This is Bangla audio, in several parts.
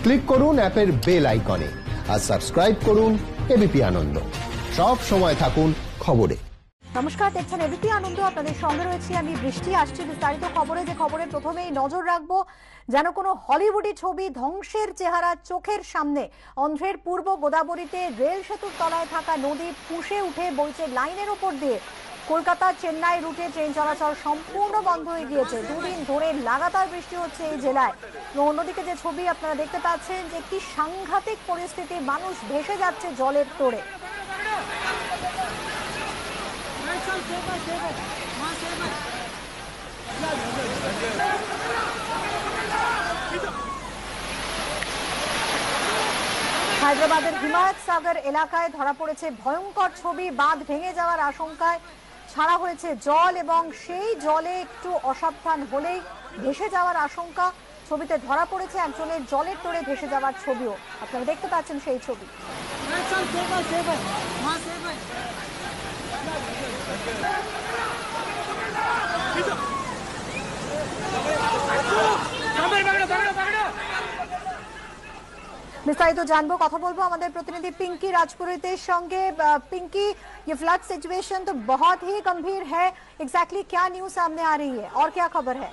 ক্লিক করুন অ্যাপের বেল আইকনে আর সাবস্ক্রাইব করুন এবিপি আনন্দ। সব সময় থাকুন খবরে। নমস্কার, দেখছেন এবিপি আনন্দ। আপনাদের সঙ্গে রয়েছি আমি বৃষ্টি। আসছি বিস্তারিত খবরে। যে খবরে প্রথমেই নজর রাখবো, যেন কোনো হলিউডি ছবি ধ্বংসের চেহারা চোখের সামনে। অন্ধ্রের পূর্ব গোদাবরীতে রেল সেতুর তলায় থাকা নদী ফুঁসে উঠে বইছে লাইনের উপর দিয়ে। কলকাতা চেন্নাই রুটে ট্রেন চলাচল সম্পূর্ণ বন্ধ হয়ে গিয়েছে। দুদিন ধরে লাগাতার বৃষ্টি হচ্ছে এই জেলায়। অন্যদিকে যে ছবি আপনারা দেখতে পাচ্ছেন, যে কি সাংঘাতিক পরিস্থিতি, মানুষ ভেসে যাচ্ছে জলের তোড়ে। হায়দ্রাবাদের হিমায়ত সাগর এলাকায় ধরা পড়েছে ভয়ঙ্কর ছবি। বাঁধ ভেঙে যাওয়ার আশঙ্কায় ছাড়া হয়েছে জল, এবং সেই জলে একটু অসাবধান হলেই ভেসে যাওয়ার আশঙ্কা। ছবিতে ধরা পড়েছে একজনের জলের তোড়ে ভেসে যাওয়ার ছবিও। আপনারা দেখতে পাচ্ছেন সেই ছবি। विस्तारित जानबो, कथा बोलबो हमारे प्रतिनिधि पिंकी राजपुरोहितेर संगे। पिंकी, ये फ्लड सिचुएशन तो बहुत ही गंभीर है। एग्जैक्टली क्या न्यूज सामने आ रही है और क्या खबर है?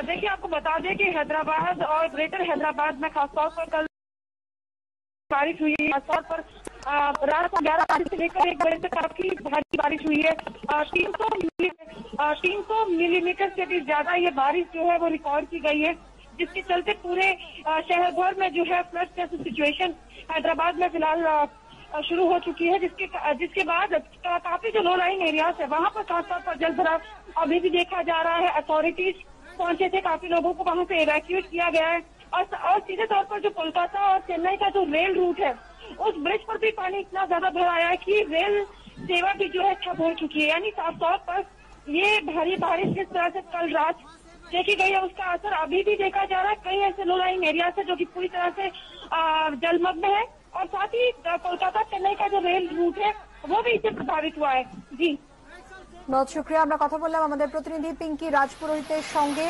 देखिए, आपको बता दें कि हैदराबाद और ग्रेटर हैदराबाद में खासतौर पर कल बारिश हुई है। खासतौर पर रात 11 बजे से लेकर 1 बजे तक काफी भारी बारिश हुई है। 300 मिलीमीटर से भी ज्यादा ये बारिश जो है वो रिकॉर्ड की गई है, जिसके चलते पूरे शहर भर में जो है फ्लड जैसी सिचुएशन हैदराबाद में फिलहाल शुरू हो चुकी है, जिसके बाद काफी जो लो लाइन एरियाज है वहां पर खासतौर पर जल भराव अभी भी देखा जा रहा है। अथॉरिटीज पहुंचे थे, काफी लोगों को वहां से इवैक्यूएट किया गया है। और सीधे तौर पर जो कोलकाता और चेन्नई का जो रेल रूट है, उस ब्रिज पर भी पानी इतना ज्यादा भर आया है कि रेल सेवा भी जो है ठप हो चुकी है। यानी साफ तौर पर ये भारी बारिश जिस तरह से कल रात देखी गई है, उसका असर अभी भी देखा जा रहा है। कई ऐसे लो लाइन एरियाज है जो कि पूरी तरह से जलमग्न है, और साथ ही कोलकाता चेन्नई का जो रेल रूट है वो भी इससे प्रभावित हुआ है। जी बहुत शुक्रिया। আমরা কথা বললাম আমাদের প্রতিনিধি পিঙ্কি রাজপুরোহিতের সঙ্গে।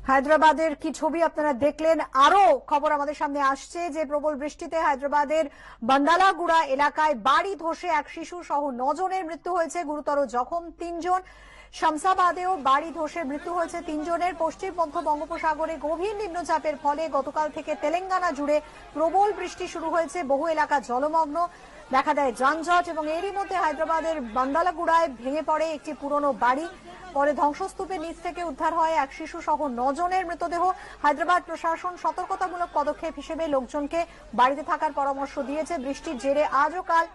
হায়দ্রাবাদের কি ছবি আপনারা দেখলেন। আরো খবর আমাদের সামনে আসছে যে প্রবল বৃষ্টিতে হায়দ্রাবাদের বান্দালাগুড়া এলাকায় বাড়ি ধসে এক শিশু সহ 9 জনের মৃত্যু হয়েছে, গুরুতর জখম 3 জন। শামসাবাদেও বাড়ি ধসে মৃত্যু হয়েছে 3 জনের। পশ্চিম মধ্য বঙ্গোপসাগরে গভীর নিম্নচাপের ফলে গতকাল থেকে তেলেঙ্গানা জুড়ে প্রবল বৃষ্টি শুরু হয়েছে। বহু এলাকা জলমগ্ন, দেখা দেয় যানজট, এবং এরই মধ্যে হায়দ্রাবাদের বান্দালাগুড়ায় ভেঙে পড়ে একটি পুরনো বাড়ি। পরে ধ্বংসস্তূপের নিচ থেকে উদ্ধার হয় এক শিশু সহ 9 জনের মৃতদেহ। হায়দ্রাবাদ প্রশাসন সতর্কতামূলক পদক্ষেপ হিসেবে লোকজনকে বাড়িতে থাকার পরামর্শ দিয়েছে। বৃষ্টির জেরে আজ ও কাল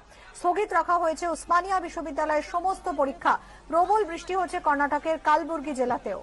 স্থগিত রাখা হয়েছে উসমানিয়া বিশ্ববিদ্যালয়ের সমস্ত পরীক্ষা। প্রবল বৃষ্টি হচ্ছে কর্ণাটকের কালবুর্গি জেলাতেও।